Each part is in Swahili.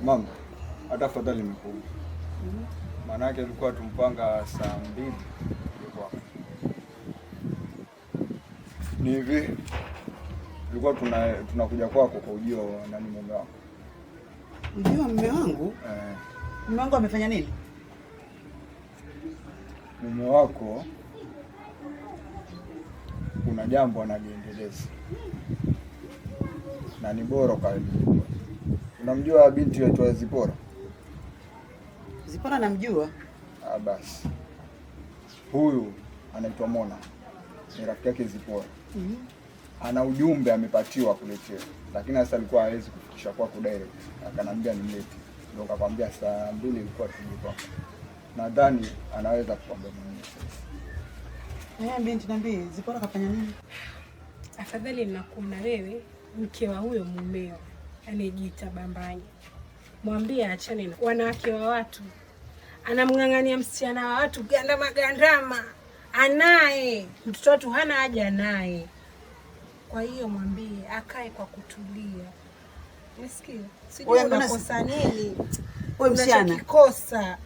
Mama, hata afadhali nimekuja. Maanake ilikuwa tumpanga saa 2 ilikuwa. Ni hivi. Ilikuwa tunakuja kwako kwa ujio nani mume wako. Ujio mume wangu? Mume wangu amefanya nini? Mume wako kuna jambo analiendeleza. Na ni bora kalijua. Unamjua binti yetu Zipora? Zipora namjua. Basi. Huyu anaitwa Mona. Ni rafiki yake Zipora. Ana ujumbe amepatiwa kuletea. Lakini sasa alikuwa hawezi kufikisha kwako direct. Akanambia nimlete. Ndio akakwambia saa 2 ilikuwa tulipo. Nadhani anaweza kukwambia mwenyewe. Binti niambie, Zipora kafanya nini? Afadhali ninakuona wewe mke wa huyo mumeo anayejiita Bambanya. Mwambie aachane na wanawake wa watu. Anamng'ang'ania msichana wa watu magandama. Anaye mtoto watu hana haja naye. Kwa hiyo mwambie akae kwa kutulia. Unasikia? Sijui unakosa nini? Wewe msichana kikosa.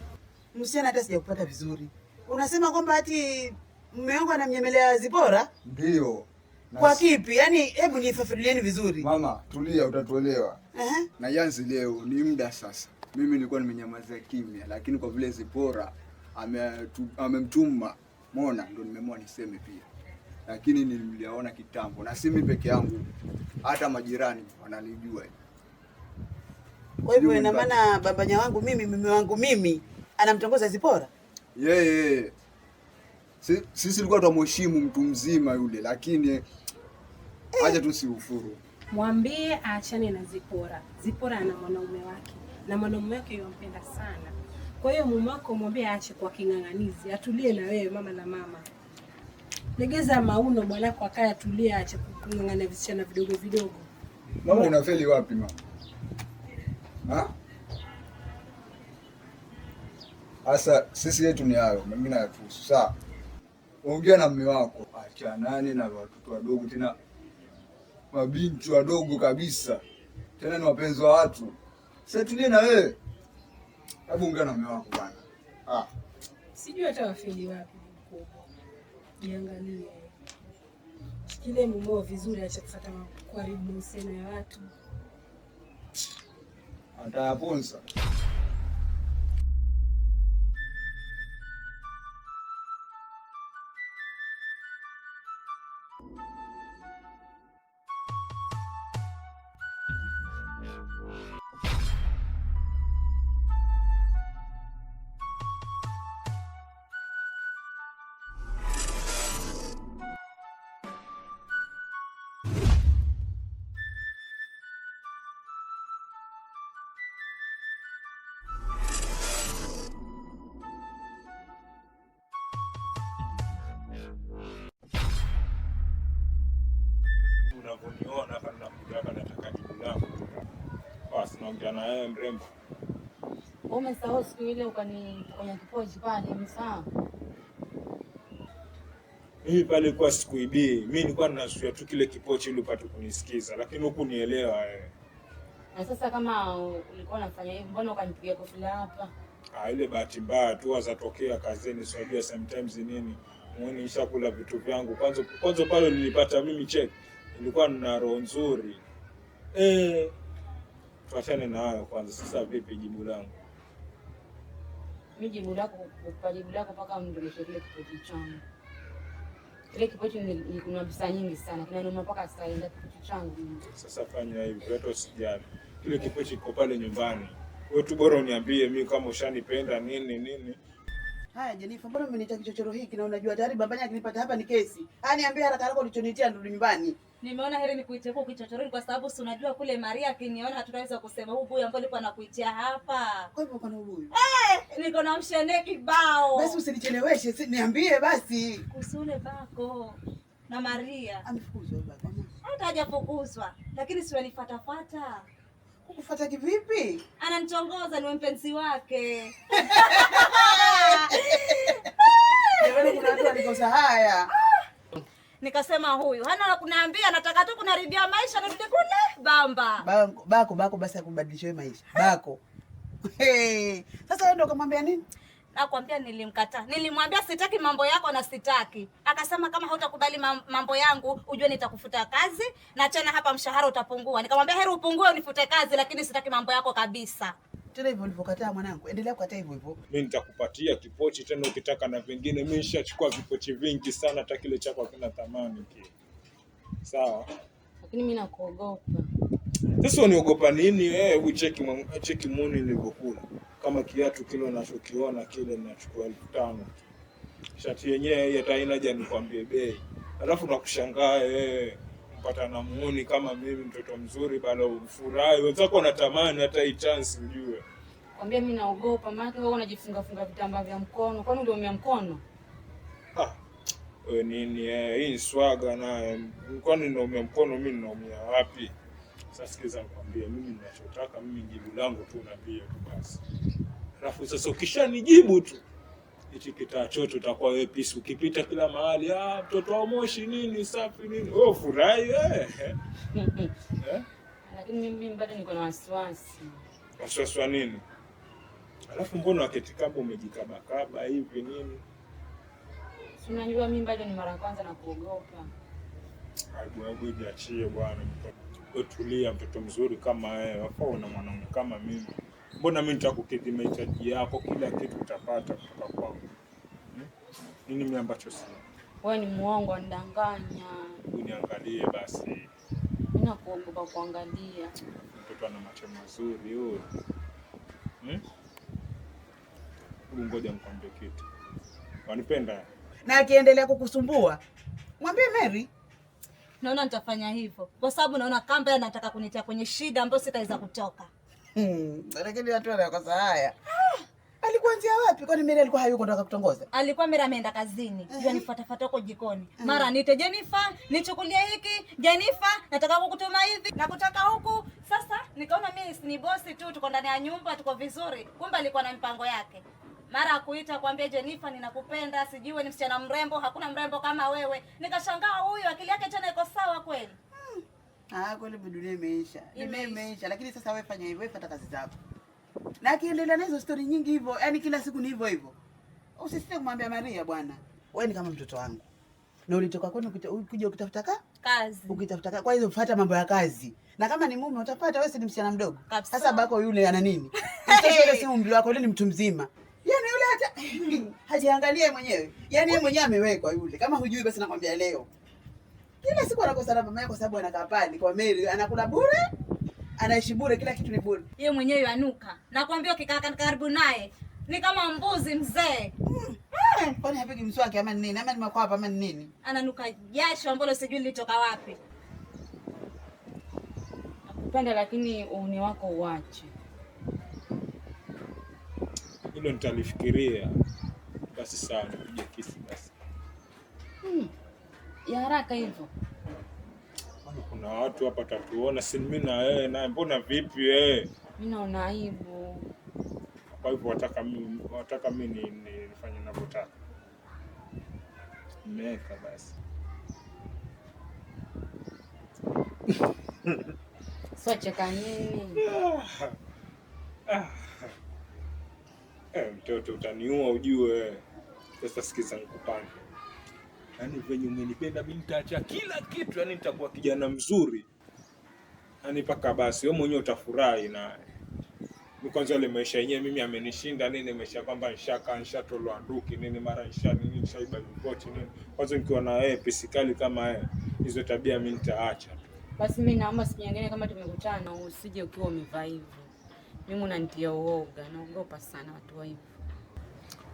Msichana hata sijakupata vizuri. Unasema kwamba ati mume wangu anamnyemelea Zipora? Ndio. Kwa kipi? Yaani hebu nifafanulieni vizuri. Mama, tulia utatuelewa. Na yanzi leo ni muda sasa. Mimi nilikuwa nimenyamaza kimya, lakini kwa vile Zipora amemtuma Mona ndio nimeamua niseme pia. Lakini niliona kitambo na si mimi peke yangu. Hata majirani wanalijua. Kwa hivyo ina maana Bambanya wangu mimi, mume wangu mimi anamtongoza Zipora? Yeye. Sisi tulikuwa tunamheshimu mtu mzima yule, lakini acha tusiufuru. Mwambie aachane na Zipora. Zipora ana mwanaume wake na mwanaume wake yompenda sana. Kwa hiyo mume wako mwambie aache kwa king'ang'anizi, atulie na wewe mama na mama. Legeza mauno bwanako akae atulie, aache kung'ang'ania visichana vidogo vidogo. Mama unafeli wapi mama? Asa sisi yetu ni hayo, mengine hayatuhusu. Sawa. Ongea na mume wako. Acha nani na watoto wadogo tena. Mabinti wadogo kabisa. Tena ni wapenzi wa watu. Sasa tulie na wewe. Hebu ongea na mume wako bwana. Sijui hata wafeli wapi mkubwa. Jiangalie. Shikilie mumeo vizuri, acha kufuata kuharibu mahusiano ya watu. Atayaponza. Unaponiona kana mjaka nataka jibu langu. Basi naongea na yeye mrembo. Umesahau siku ile ukaniponya kipochi pale, umesahau? Mimi pale kwa sikuibii. Mimi nilikuwa ninazuia tu kile kipochi ili upate kunisikiza, lakini huku nielewa wewe. Na sasa kama ulikuwa unafanya hivyo, mbona ukanipigia kofi hapa? Ile bahati mbaya tu wazatokea kazini, sijua sometimes nini. Muone nishakula vitu vyangu. Kwanza pale nilipata mimi check. Nilikuwa nina roho nzuri. Tuachane na hayo kwanza. Sasa vipi jibu langu? Mimi jibu lako mpaka mnirudishie kile kipochi changu. Ile kipochi nilikuwa pesa nyingi sana. Kinanunua mpaka sasa ile kipochi changu. Sasa fanya hivi, hata usijali. Kile kipochi kiko pale nyumbani. Wewe tu bora uniambie mimi kama ushanipenda nini. Haya Jenifer, mbona umeniita kichochoro hiki na unajua tayari babanya akinipata hapa ni kesi. Niambie haraka haraka ulichonitia ndio nyumbani. Nimeona heri nikuite huko kichochoroni kwa sababu si unajua kule Maria akiniona hatutaweza kusema huyu boy ambaye alikuwa anakuitia hapa. Kwa hivyo kana huyu. Niko na mshene kibao. Basi usinicheleweshe, niambie basi. Kusule bako na Maria. Amefukuzwa baba. Hata hajafukuzwa, lakini si wanifuatafuata. Kukufuata kivipi? Ananitongoza ni mpenzi wake. Wewe kuna watu walikosa haya. Nikasema huyu hana kuniambia, nataka tu kunaribia maisha nirudi kule bamba. Bako basi akubadilishe maisha. Bako. Sasa wewe ndio ukamwambia nini? Nakwambia nilimkataa. Nilimwambia sitaki mambo yako na sitaki. Akasema kama hautakubali mambo yangu, ujue nitakufuta kazi na tena hapa mshahara utapungua. Nikamwambia heri upungue unifute kazi, lakini sitaki mambo yako kabisa. Tena hivyo ulivyokataa mwanangu, endelea kukataa hivyo hivyo. Mimi nitakupatia kipochi tena ukitaka na vingine. Mimi nishachukua vipochi vingi sana, hata kile chako hakina thamani kile. Sawa? Lakini mimi nakuogopa. Sasa uniogopa nini? Hebu cheki muone nilivyokuwa. Kama kiatu kile unachokiona kile ninachukua 5,000. Shati yenyewe hata haina haja nikwambie bei. Alafu nakushangaa mpata na muone kama mimi mtoto mzuri bado ufurahi. Wenzako wanatamani hata hii chance ujue. Kwambia mimi naogopa maana wewe unajifunga vitambaa vya mkono. Kwani ndio umia mkono? Wewe nini hii ni swaga naye. Kwani naumia mkono mimi naumia wapi? Sasa sikiza nikwambie mimi ninachotaka mimi jibu langu tu naambie tu basi. Alafu sasa ukishanijibu tu hichi kitachoto utakuwa wewe pisi ukipita kila mahali mtoto wa Moshi nini safi nini. Wewe furahi Lakini mimi bado niko na wasiwasi. Wasiwasi wa nini? Alafu mbona wakati kama umejikabakaba hivi nini? Si unajua mimi bado ni mara kwanza na kuogopa. Hebu jiachie bwana. Wewe tulia, mtoto mzuri kama wewe, wafao na mwanaume kama mimi. Mbona mimi nitakukidhi mahitaji yako, kila kitu utapata kutoka kwangu. Nini mimi ambacho si? Wewe ni muongo, ndanganya. Uniangalie basi. Mimi nakuogopa kuangalia. Mtoto ana macho mazuri huyo. Ngoja nikwambie kitu. Wanipenda? Na akiendelea kukusumbua, mwambie Mary. Naona nitafanya hivyo kwa sababu naona kamba anataka kunitia kwenye shida ambayo sitaweza kutoka. Lakini watu wanakosa haya. Alikuanzia wapi? Kwani Mary alikuwa hayuko ndo akakutongoza? Alikuwa Mary ameenda kazini. Ndio nifuatafuata huko jikoni. Mara niite Jenifer, nichukulie hiki, Jenifer, nataka kukutuma hivi, nakutaka huku. Sasa nikaona mimi ni bosi tu, tuko ndani ya nyumba, tuko vizuri. Kumbe alikuwa na mipango yake. Mara kuita kuambia Jenifer ninakupenda, sijui ni msichana mrembo, hakuna mrembo kama wewe. Nikashangaa huyu akili yake tena iko sawa kweli. Kweli dunia imeisha. Imeisha, lakini sasa wewe fanya hivyo, wewe fuata kazi zako. Na akiendelea na hizo story nyingi hivyo, yani kila siku ni hivyo hivyo. Usisite kumwambia Maria bwana. Wewe ni kama mtoto wangu. Na ulitoka kwenu kuja ukitafuta kazi. Ukitafuta kazi. Kwa hiyo fuata mambo ya kazi. Na kama ni mume utapata, wewe si ni msichana mdogo. Kabisa. Sasa bako yule ana nini? Sasa yule si umri wako, yule ni mtu mzima. Yaani yule hata hajiangalia mwenyewe. Yaani yeye mwenyewe amewekwa yule. Kama hujui basi nakwambia leo. Kila siku anakosa na mama yake kwa sababu anakaa pale kwa Mary, anakula bure, anaishi bure, kila kitu ni bure. Yeye mwenyewe anuka. Nakwambia ukikaa karibu naye ni kama mbuzi mzee. Kwani hapigi mswaki ama nini? Ama ni makwapa ama nini? Ananuka jasho ambalo sijui litoka wapi. Nakupenda lakini uuni wako uache. Hilo nitalifikiria. Basi sawa, nipige kisi basi. Ya haraka hivyo. Kuna watu hapa tatuona, si mimi na wewe naye, mbona vipi wewe? Mimi naona aibu. Kwa hivyo wataka mimi nifanye ninavyotaka. Nimeweka basi. Sio cheka nini? Mtoto utaniua ujue. Sasa sikiza nikupange. Yaani venye umenipenda mimi nitaacha kila kitu, yaani nitakuwa kijana mzuri. Yaani paka basi wewe mwenyewe utafurahi naye. Ni kwanza ile maisha yenyewe mimi amenishinda nini, nimesha kwamba nishatolwa nduki nini, mara nishaiba mikochi nini. Kwanza nikiwa na yeye pisikali kama yeye, hizo tabia mimi nitaacha. Basi mimi naomba siku nyingine kama tumekutana usije ukiwa umevaa hivyo. Mimi unanitia uoga, naogopa sana watu wa hivyo.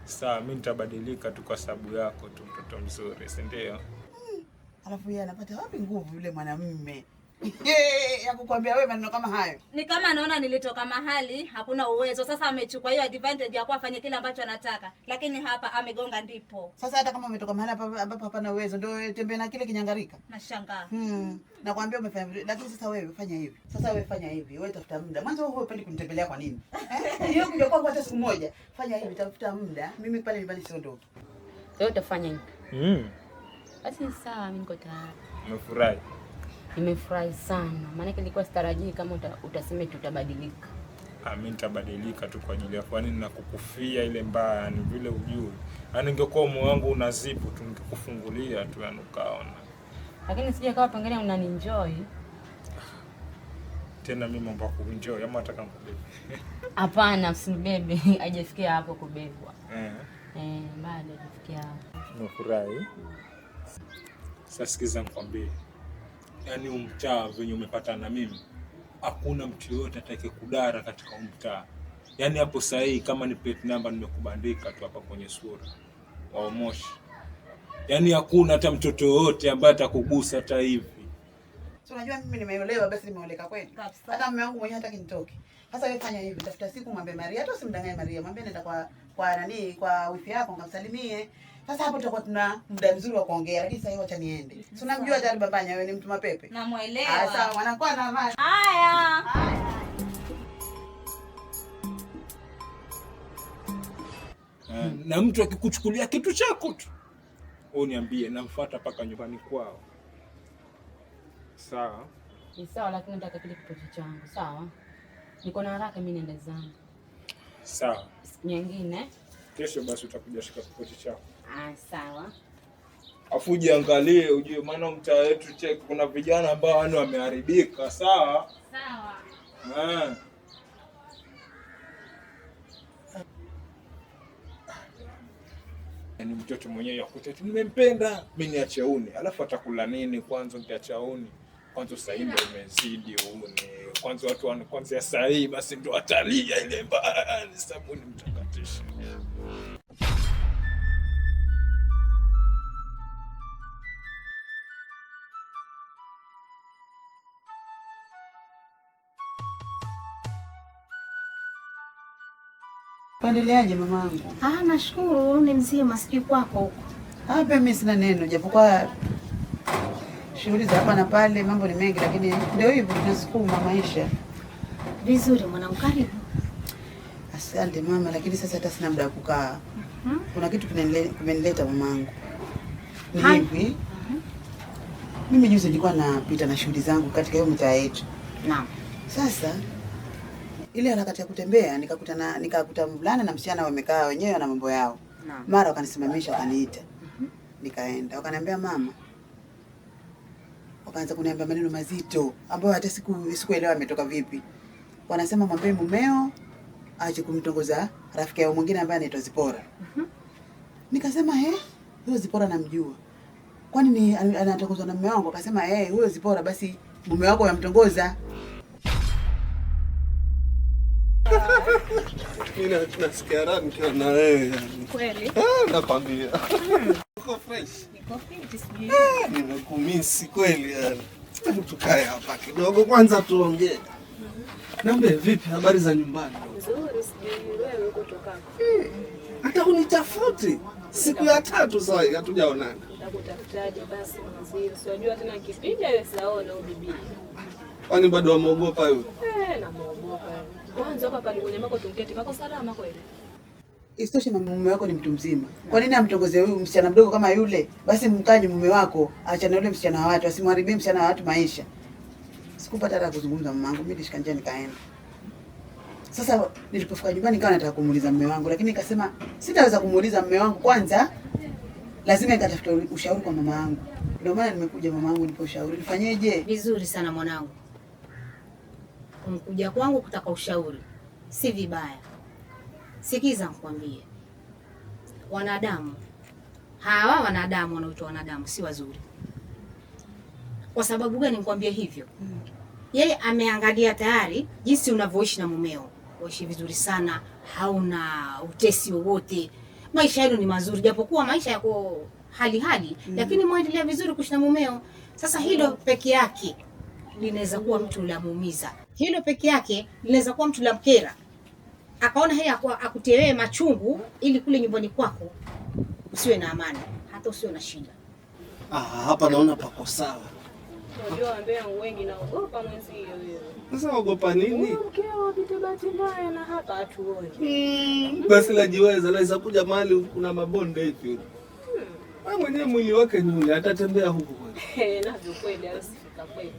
Sawa, mimi nitabadilika tu kwa sababu yako tu, mtoto mzuri, si ndio? Alafu yeye anapata wapi nguvu yule mwanamume ya kukwambia wewe maneno kama hayo? Ni kama anaona nilitoka mahali hakuna uwezo. Sasa amechukua hiyo advantage ya kuwa afanye kile ambacho anataka. Lakini hapa amegonga ndipo. Sasa hata kama umetoka mahali ambapo hapana uwezo ndio tembea na kile kinyangarika. Nashangaa. Nakwambia umefanya vizuri, lakini sasa wewe fanya hivi. Sasa wewe fanya hivi. Wewe tafuta muda. Mwanzo wewe upendi kunitembelea kwa nini? Hiyo kuja kwa hata siku moja. Fanya hivi, tafuta muda. Mimi pale nyumbani siondoki. Wewe utafanya hivi. Basi sawa, mimi niko tayari. Umefurahi? Nimefurahi sana. Maana nilikuwa sitarajii kama utasema tutabadilika. Mimi nitabadilika tu kwa ajili ya kwani ninakukufia ile mbaya, ni vile ujue. Yaani ingekuwa moyo wangu unazipu tu ningekufungulia tu ukaona. Lakini sije kawa pengine unanienjoy. Tena mimi mambo ya kuenjoy ama nataka nikubebe. Hapana, usinibebe. Haijafikia hapo kubebwa. Bado haijafikia hapo. Umefurahi? Sasa sikiza nikwambie. Yaani umtaa venye umepata na mimi, hakuna mtu yote atake kudara katika umtaa. Yaani hapo sahihi kama ni plate number nimekubandika tu hapa kwenye sura wa Moshi. Yaani hakuna hata mtoto yote ambaye atakugusa hata hivi. So unajua mimi nimeolewa, basi nimeoleka kweli. Hata mume wangu mwenyewe hataki nitoke. Sasa wewe fanya hivi, tafuta siku mwambie Maria, hata usimdanganye Maria, mwambie nenda kwa wifi yako ngamsalimie. Sasa hapo tutakuwa tuna muda mzuri wa kuongea, lakini sasa hiyo acha niende. Si unamjua tayari babanya, wewe ni mtu mapepe. Namuelewa. Sawa, wanakuwa na amani. Haya. Na mtu akikuchukulia kitu chako tu, uniambie namfuata paka nyumbani kwao. Sawa? Ni sawa, lakini nataka kile kitu changu. Sawa? Niko na haraka mimi nenda zangu. Sawa. Siku nyingine Kesho basi utakuja shika kipochi chako. Sawa. Afu jiangalie ujue, maana mtaa wetu check kuna vijana ambao wani wameharibika. Sawa? Sawa. Yaani mtoto mwenyewe yakuta tu nimempenda, mimi niache uni. Alafu atakula nini kwanza nikiacha uni? Kwanza sasa hivi imezidi uni. Kwanza watu kwanza ya saa hii basi ndio atalia ile mbaya, ni sabuni mtakatifu. Pandeleaje mamangu? Nashukuru ni mzima, sijui kwako huko. Hapa mimi sina neno, japokuwa shughuli za hapa na pale mambo ni mengi, lakini ndio hivyo tunasukuma maisha. Vizuri mwanangu, karibu. Asante mama, lakini sasa hata sina muda wa kukaa. Kuna kitu kimenileta mamangu. Ni hivi. Mimi juzi nilikuwa napita na shughuli zangu katika hiyo mtaa yetu. Naam. Sasa ile harakati ya kutembea nikakuta mvulana na msichana wamekaa wenyewe na mambo yao. Naam. Mara wakanisimamisha wakaniita. Nikaenda. Wakaniambia mama. Wakaanza kuniambia maneno mazito ambayo hata sikuelewa ametoka vipi. Wanasema mwambie mumeo aache kumtongoza rafiki yao mwingine ambaye anaitwa Zipora. Nikasema huyo Zipora namjua. Kwani ni anatongozwa na mume wangu? Akasema huyo Zipora basi mume wako yamtongoza. Mimi nasikia raha nikiwa na wewe. Kweli? Nakwambia. Uko fresh? Niko fit, sijui. Nimekumisi kweli yani. Hebu tukae hapa kidogo kwanza tuongee. Niambie vipi habari za nyumbani? Nzuri, sijui wewe uko toka. Hata unitafuti. Siku ya 3 sasa hatujaonana. Nakutafutaje basi mzee? Unajua tena kipija wewe saona ubibi. Kwani bado wameogopa yule? Namuogopa. Kwanza hapa pale kwenye mako tungeti pako salama kweli. Isitoshe mume wako ni mtu mzima. Kwa nini amtongoze huyu msichana mdogo kama yule? Basi mkanye mume wako, achana yule msichana wa watu, asimharibie msichana wa watu maisha. Sikupata hata kuzungumza mamangu, mimi nilishika njia nikaenda. Sasa nilipofika nyumbani nikawa nataka kumuuliza mume wangu, lakini nikasema sitaweza kumuuliza mume wangu, kwanza lazima nikatafuta ushauri kwa mama yangu. Ndio maana nimekuja mama yangu nipo ushauri. Nifanyeje? Vizuri sana mwanangu. Umkuja kwangu kutaka ushauri. Si vibaya. Sikiza nikwambie. Wanadamu wanaoitwa wanadamu si wazuri. Kwa sababu gani nikwambie hivyo? Yeye ameangalia tayari jinsi unavyoishi na mumeo. Waishi vizuri sana, hauna utesi wowote. Maisha yenu ni mazuri, japokuwa maisha yako hali lakini mwaendelea vizuri kuishi na mumeo. Sasa hilo peke yake linaweza kuwa mtu la muumiza. Hilo peke yake linaweza kuwa mtu la mkera. Akaona yeye akutie wewe machungu ili kule nyumbani kwako usiwe na amani, hata usiwe na shida. Hapa naona pako sawa. Unajua ambia wengi naogopa mwenzio wewe. Sasa waogopa nini? Mkeo apite bahati mbaya na hapa hatuoni. Basi lajiweza, laweza kuja mahali kuna mabonde hivi. Mwenyewe mwili wake ni ule, atatembea huko kweli. Navyo kweli asifika kweli.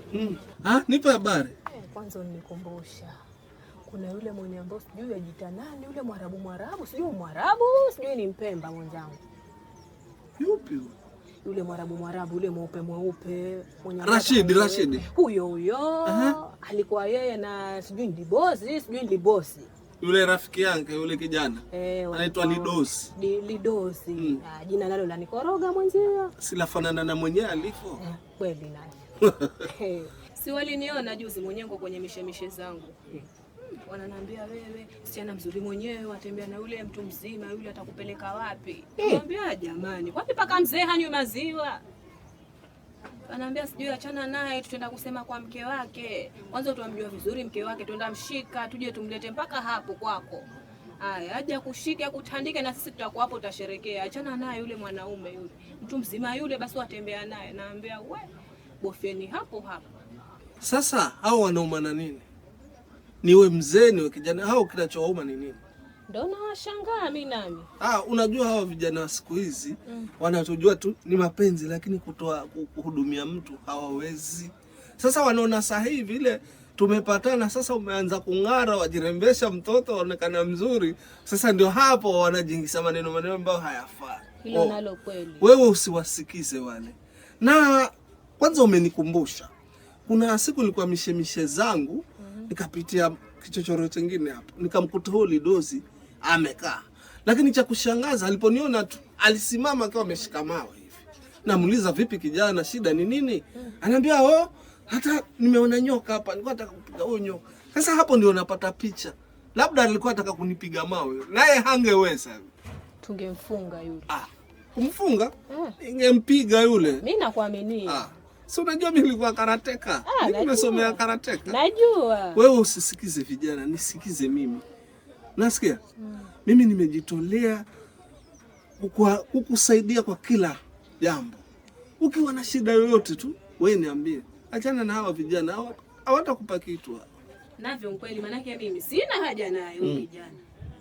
Nipe habari. Kwanza unikumbusha. Kuna yule mwenye ambao sijui ajita nani, yule Mwarabu, sijui ni Mpemba mwenzangu. Yupi huyo? Yule Mwarabu, yule mweupe mwenye Rashid. Huyo. Alikuwa yeye na sijui ndi bosi. Yule rafiki yangu yule kijana. Anaitwa Lidosi. Lidosi. Jina nalo la nikoroga mwenzio. Silafanana na mwenyewe alifo. Kweli naye. Si waliniona juzi mwenyewe kwenye mishemishe zangu. Wananiambia wewe msichana mzuri mwenyewe watembea na yule mtu mzima yule atakupeleka wapi? Niambia jamani, wapi paka mzee hanywe maziwa? Ananiambia sijui achana naye tutaenda kusema kwa mke wake. Kwanza tuamjua vizuri mke wake, tuenda mshika tuje tumlete mpaka hapo kwako. Haya, aje kushike akutandike na sisi tutakuwa hapo tutasherekea. Achana naye yule mwanaume yule. Mtu mzima yule basi watembea naye. Naambia we bofeni hapo. Sasa hao wanaumana nini? Niwe mzee niwe kijana, hao kinachowauma ni nini? Ndio nawashangaa mimi nami. Unajua hao vijana wa siku hizi wanatujua tu ni mapenzi, lakini kuhudumia mtu hawawezi. Sasa wanaona sahihi vile tumepatana, sasa umeanza kung'ara, wajirembesha mtoto waonekana mzuri. Sasa ndio hapo wanajiingiza maneno ambayo hayafai. Hilo nalo kweli. Wewe usiwasikize wale. Na kwanza umenikumbusha. Kuna siku nilikuwa mishemishe zangu, nikapitia kichochoro kingine hapo. Nikamkuta huyo Lidosi amekaa. Lakini cha kushangaza aliponiona tu alisimama akiwa ameshika mawe hivi. Namuuliza vipi kijana, shida ni nini? Ananiambia hata nimeona nyoka hapa, nilikuwa nataka kupiga huyo nyoka. Sasa hapo ndio napata picha. Labda alikuwa anataka kunipiga mawe. Naye hangeweza. Tungemfunga yule. Kumfunga? Ningempiga yule. Mimi nakuamini. Si unajua mimi nilikuwa karateka. Nimesomea karateka. Najua. Wewe usisikize vijana, nisikize mimi. Nasikia? Mimi nimejitolea kukusaidia kwa kila jambo. Ukiwa na shida yoyote tu, wewe niambie. Achana na hawa vijana, hawatakupa kitu. Navyo kweli, manake mimi sina haja naye huyo kijana.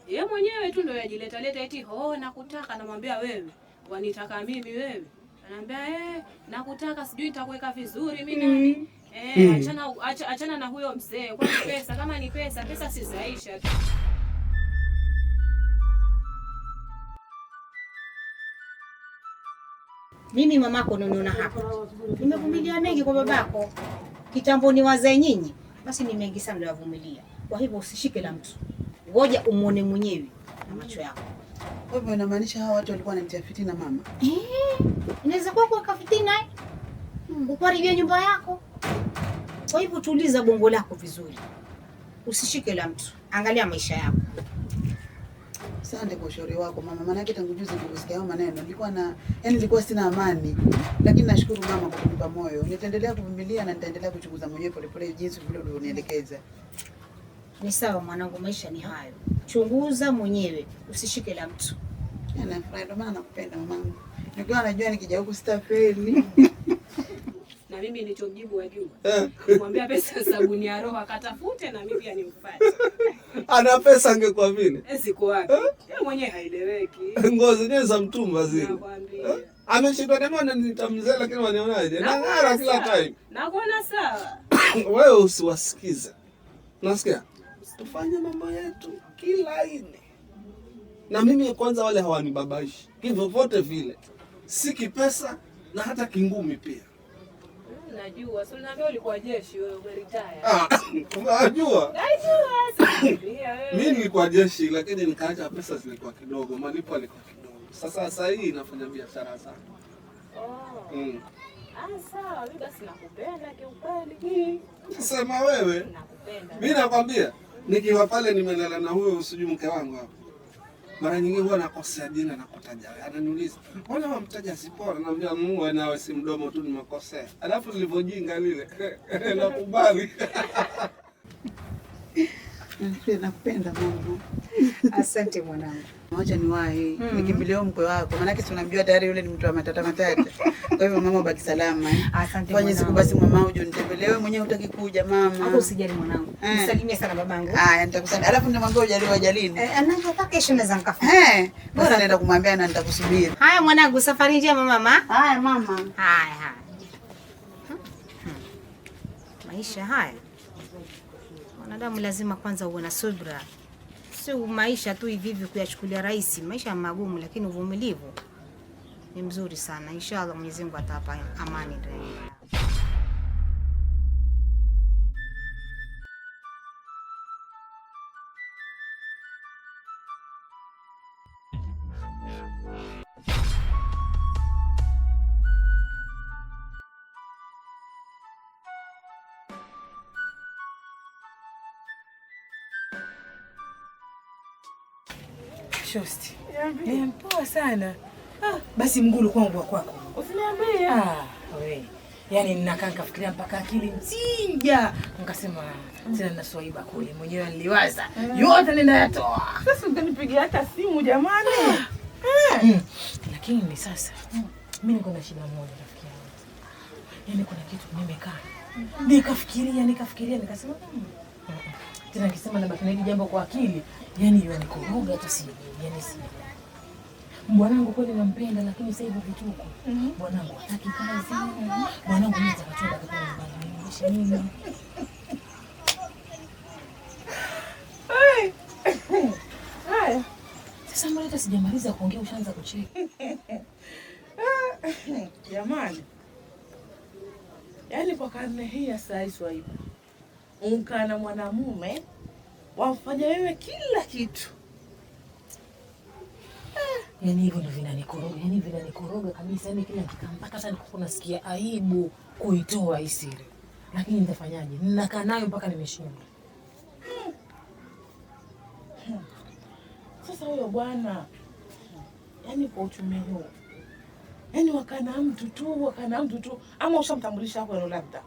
Yeye mwenyewe tu ndio yajileta eti nakutaka, namwambia wewe, wanitaka mimi wewe? Ananiambia nakutaka sijui nitakuweka vizuri mimi nani? Achana na huyo mzee. Kwa pesa, kama ni pesa si zaisha. Mimi mamako unaniona hapa. Nimevumilia mengi kwa babako. Kitambo ni wazee nyinyi, basi ni mengi sana ndio yavumilia. Kwa hivyo usishike la mtu. Ngoja umuone mwenyewe na macho yako. Kwa hivyo inamaanisha hawa watu walikuwa wananitia fitina mama. Inaweza kuwa kwa fitina ukaribia nyumba yako. Kwa hivyo tuliza bongo lako vizuri. Usishike la mtu. Angalia maisha yako. Asante kwa ushauri wako mama. Maana yake tangu juzi nilisikia hayo maneno nilikuwa sina amani. Lakini nashukuru mama kwa kunipa moyo. Nitaendelea kuvumilia na nitaendelea kuchunguza mwenyewe polepole jinsi vile ulionielekeza. Ni sawa mwanangu, maisha ni hayo. Chunguza mwenyewe, usishike la mtu. Nafurahi ndio maana nakupenda mamangu. Nikiwa najua nikija huku sitafeli. Na mimi nilichomjibu wajua. Nimwambia pesa sabuni ya roho akatafute na mimi pia nimfuate. Ana pesa angekuwa vile. Siko wapi? Yeye mwenyewe haieleweki. Ngozi zenyewe za mtumba zile. Nakwambia. Ameshindwa demona nitamzea lakini wanionaje? Nang'ara kila time. Nakuona sawa. Wewe usiwasikize. Unasikia? Tufanye mambo yetu kila aina. Na mimi kwanza wale hawanibabaishi. Hivyo vote vile. Si kipesa na hata kingumi pia. Najua. Sio niambia ulikuwa jeshi wewe umeretire. Unajua? Najua. Mimi nilikuwa jeshi lakini nikaacha pesa zilikuwa kidogo, malipo yalikuwa kidogo. Sasa hii nafanya biashara sana. Sawa, mimi basi nakupenda kiukweli. Sema wewe. Nakupenda. Mimi nakwambia nikiwa pale nimelala na huyo usijui mke wangu hapo. Mara nyingine huwa nakosea jina na kutaja. Ananiuliza, "Mbona wamtaja Zipora?" Naambia, "Mungu nawe si mdomo tu nimekosea." Alafu nilivyojinga lile nakubali. Nakupenda mama. Asante mwanangu. Acha niwahi nikimbilie mkwe wako, maana si unamjua tayari yule ni mtu wa matata matata. Kwa hivyo mama, baki salama. Asante fanye siku basi mama uje unitembelee. Wewe mwenyewe hutaki kuja mama. Hapo usijali mwanangu. Msalimie sana babangu. Haya, nitakusalimia. Alafu nitamwambia ujaliwa Jalini. Anataka kesho naweza nikafanya. Bora naenda kumwambia na nitakusubiri. Haya mwanangu, safari njema mama. Haya mama. Haya. Maisha haya. Wanadamu lazima kwanza uwe na subra. Sio maisha tu hivi hivi kuyachukulia rahisi. Maisha magumu lakini uvumilivu ni mzuri sana. Inshallah Mwenyezi Mungu atapa amani ndani. Shosti. Poa sana. Basi mgulu kwangu wa kwako. Usiniambie. We. Yaani ninakaa nikafikiria mpaka akili mzinja. Nikasema tena na Swaiba kule mwenyewe niliwaza. Yote ninayatoa. Sasa utanipigia hata simu jamani. Lakini sasa mimi niko na shida moja rafiki yangu. Yaani kuna kitu nimekaa. Nikafikiria nikasema tena nikisema labda kuna hili jambo kwa akili. Yaani yeye nikoroga tu si yaani si. Bwanangu kweli nampenda lakini sasa hivi vituko. Bwanangu hataki kazi. Bwanangu mimi nitakatoka kwa nyumbani. Nilisha nini? Haya. Sasa mbona hata sijamaliza kuongea ushaanza kucheka? Jamani. Yaani kwa karne hii ya sasa Swaiba. Unkana mwanamume wafanya wewe kila kitu. Yaani hivyo ndio vinanikoroga kabisa. Yaani kila kitu mpaka sasa niko nasikia aibu kuitoa hii siri. Lakini nitafanyaje? Ninakaa nayo mpaka nimeshindwa. Sasa huyo bwana yaani kwa uchumi huu. Yaani wakana mtu tu ama ushamtambulisha hapo leo labda.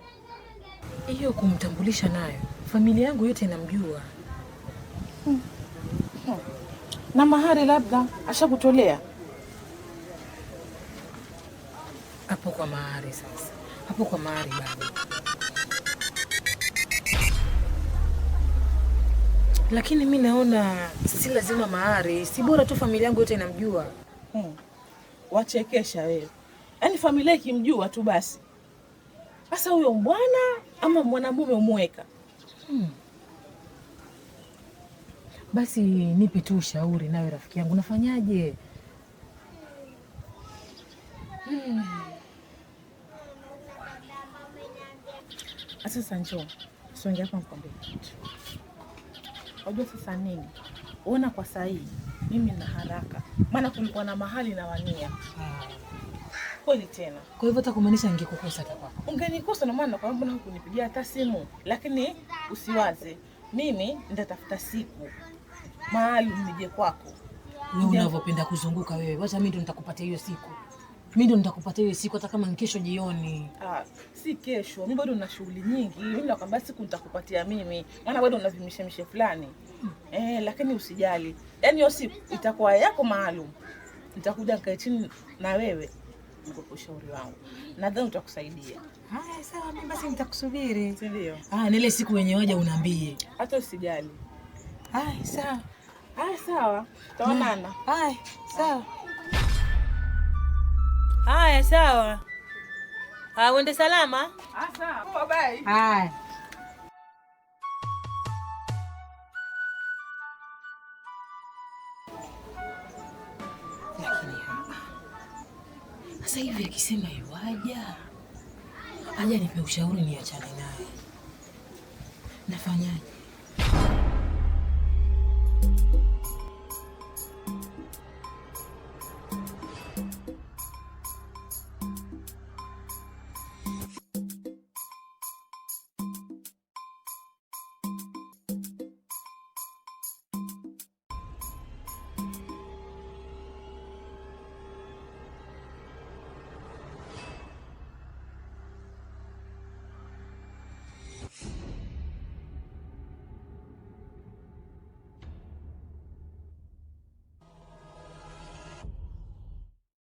Hiyo kumtambulisha nayo. Familia yangu yote inamjua. Na mahari labda ashakutolea. Hapo kwa mahari sasa. Hapo kwa mahari bado. Lakini mimi naona si lazima mahari, si bora tu familia yangu yote inamjua. Wachekesha wewe. Yaani familia ikimjua tu basi. Sasa huyo bwana ama mwanamume umweka. Basi nipe tu ushauri nawe rafiki yangu, nafanyaje? Sasa njoo. Songe hapa nikwambie kitu. Unajua sasa nini? Ona kwa saa hii mimi na haraka. Maana kulikuwa na mahali na wania. Kweli tena. Kwa hivyo hata kumaanisha ningekukosa hata kwako. Ungenikosa na maana kwa mbona hukunipigia hata simu. Lakini usiwaze. Mimi nitatafuta siku maalum nije kwako. Wewe unavyopenda kuzunguka wewe. Wacha mimi ndo nitakupatia hiyo siku. Hata kama ni kesho jioni. Si kesho. Mimi bado nina shughuli nyingi. Mimi nakwambia siku nitakupatia mimi. Maana bado unavimishemishe fulani. Lakini usijali. Yaani hiyo siku itakuwa yako maalum. Nitakuja nikae chini na wewe. nikupe ushauri wangu. Nadhani utakusaidia. Haya sawa, mimi basi nitakusubiri. Ndio. Na ile siku wenye waje unaambie. Hata usijali. Haya sawa. Haya sawa. Tutaonana. Haya sawa. Haya sawa. Uende salama. Sawa. Bye. Haya. Lakini sasa hivi akisema iwaja aja nipe ushauri niachane naye, nafanyaje?